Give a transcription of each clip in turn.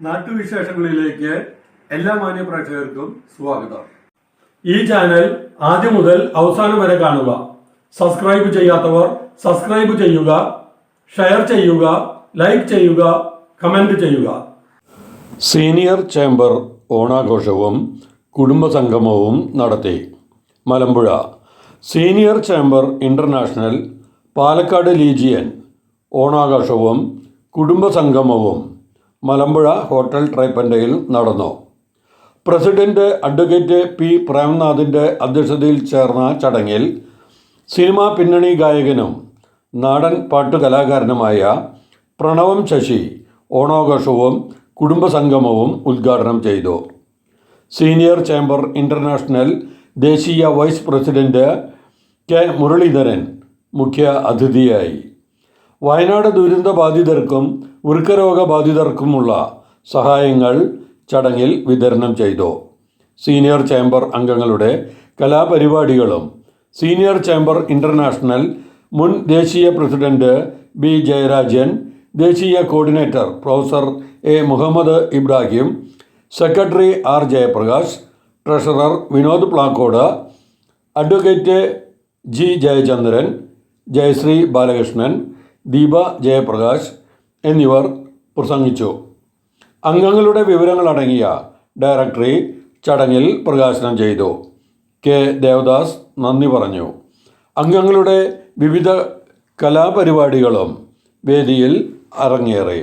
നാട്ടുവിശേഷങ്ങളിലേക്ക് എല്ലാ മാന്യ പ്രേക്ഷകർക്കും സ്വാഗതം. ഈ ചാനൽ ആദ്യം മുതൽ അവസാനം വരെ കാണുക. സബ്സ്ക്രൈബ് ചെയ്യാത്തവർ സബ്സ്ക്രൈബ് ചെയ്യുക, ഷെയർ ചെയ്യുക, ലൈക്ക് ചെയ്യുക, കമന്റ് ചെയ്യുക. സീനിയർ ചേംബർ ഓണാഘോഷവും കുടുംബസംഗമവും നടത്തി. Malampuzha senior chamber international Palakkad legion ഓണാഘോഷവും കുടുംബസംഗമവും മലമ്പുഴ ഹോട്ടൽ ട്രൈപ്പൻഡയിൽ നടന്നു. പ്രസിഡന്റ് അഡ്വക്കേറ്റ് പി പ്രേംനാഥിൻ്റെ അധ്യക്ഷതയിൽ ചേർന്ന ചടങ്ങിൽ സിനിമാ പിന്നണി ഗായകനും നാടൻ പാട്ടുകലാകാരനുമായ പ്രണവം ശശി ഓണാഘോഷവും കുടുംബസംഗമവും ഉദ്ഘാടനം ചെയ്തു. സീനിയർ ചേംബർ ഇന്റർനാഷണൽ ദേശീയ വൈസ് പ്രസിഡന്റ് കെ മുരളീധരൻ മുഖ്യ അതിഥിയായി. വയനാട് ദുരന്ത ബാധിതർക്കും വൃക്കരോഗ ബാധിതർക്കുമുള്ള സഹായങ്ങൾ ചടങ്ങിൽ വിതരണം ചെയ്തു. സീനിയർ ചേംബർ അംഗങ്ങളുടെ കലാപരിപാടികളും സീനിയർ ചേംബർ ഇന്റർനാഷണൽ മുൻ ദേശീയ പ്രസിഡന്റ് ബി ജയരാജൻ, ദേശീയ coordinator professor A Muhammad Ibrahim, secretary R Jayaprakash, treasurer Vinod Plakkode, advocate G Jayachandran, Jayashree Balakrishnan, Deepa Jayaprakash എന്നിവർ പ്രസംഗിച്ചു. അംഗങ്ങളുടെ വിവരങ്ങളടങ്ങിയ ഡയറക്ടറി ചടങ്ങിൽ പ്രകാശനം ചെയ്തു. കെ ദേവദാസ് നന്ദി പറഞ്ഞു. അംഗങ്ങളുടെ വിവിധ കലാപരിപാടികളും വേദിയിൽ അരങ്ങേറി.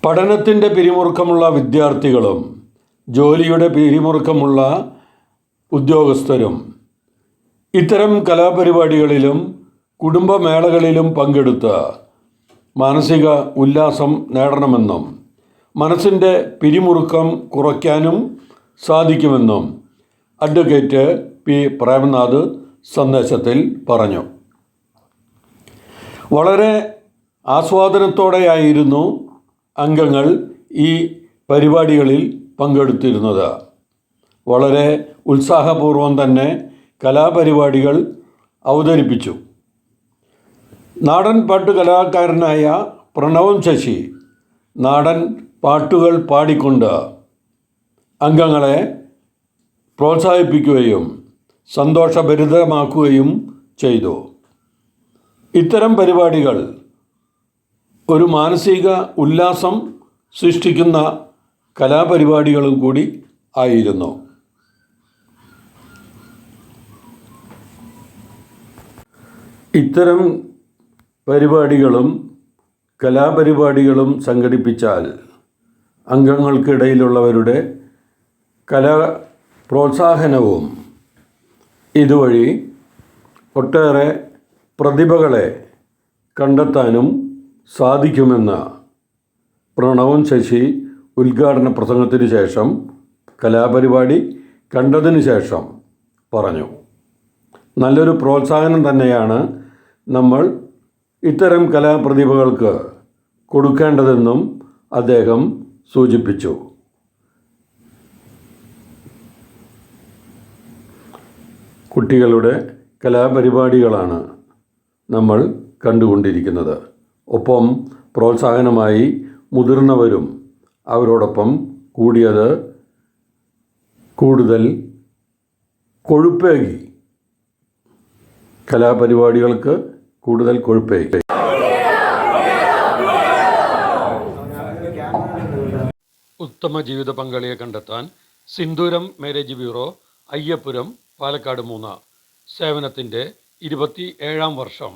പഠനത്തിൻ്റെ പിരിമുറുക്കമുള്ള വിദ്യാർത്ഥികളും ജോലിയുടെ പിരിമുറുക്കമുള്ള ഉദ്യോഗസ്ഥരും ഇത്തരം കലാപരിപാടികളിലും കുടുംബമേളകളിലും പങ്കെടുത്ത് മാനസിക ഉല്ലാസം നേടണമെന്നും മനസ്സിൻ്റെ പിരിമുറുക്കം കുറയ്ക്കാനും സാധിക്കുമെന്നും അഡ്വക്കേറ്റ് പി പ്രേംനാഥ് സന്ദേശത്തിൽ പറഞ്ഞു. വളരെ ആസ്വാദനത്തോടെയായിരുന്നു അംഗങ്ങൾ ഈ പരിപാടികളിൽ പങ്കെടുത്തിരുന്നത്. വളരെ ഉത്സാഹപൂർവം തന്നെ കലാപരിപാടികൾ അവതരിപ്പിച്ചു. നാടൻ പാട്ടുകലാകാരനായ പ്രണവം ശശി നാടൻ പാട്ടുകൾ പാടിക്കൊണ്ട് അംഗങ്ങളെ പ്രോത്സാഹിപ്പിക്കുകയും സന്തോഷഭരിതമാക്കുകയും ചെയ്തു. ഇത്തരം പരിപാടികൾ ഒരു മാനസിക ഉല്ലാസം സൃഷ്ടിക്കുന്ന കലാപരിപാടികളും കൂടി ആയിരുന്നു. ഇത്തരം പരിപാടികളും കലാപരിപാടികളും സംഘടിപ്പിച്ചാൽ അംഗങ്ങൾക്കിടയിലുള്ളവരുടെ കലാ പ്രോത്സാഹനവും ഇതുവഴി ഒട്ടേറെ പ്രതിഭകളെ കണ്ടെത്താനും സാധിക്കുമെന്ന് പ്രണവം ശശി ഉദ്ഘാടന പ്രസംഗത്തിന് ശേഷം കലാപരിപാടി കണ്ടതിന് ശേഷം പറഞ്ഞു. നല്ലൊരു പ്രോത്സാഹനം തന്നെയാണ് നമ്മൾ ഇത്തരം കലാപ്രതിഭകൾക്ക് കൊടുക്കേണ്ടതെന്നും അദ്ദേഹം സൂചിപ്പിച്ചു. കുട്ടികളുടെ കലാപരിപാടികളാണ് നമ്മൾ കണ്ടുകൊണ്ടിരിക്കുന്നത്. ഒപ്പം പ്രോത്സാഹനമായി മുതിർന്നവരും അവരോടൊപ്പം കൂടിയത് കൂടുതൽ കൊഴുപ്പേകി, കലാപരിപാടികൾക്ക് കൂടുതൽ കൊഴുപ്പേകി. ഉത്തമ ജീവിത പങ്കാളിയെ കണ്ടെത്താൻ സിന്ദൂരം മാരേജ് ബ്യൂറോ, അയ്യപ്പുരം, പാലക്കാട് 3 സേവനത്തിൻ്റെ 27ാം വർഷം.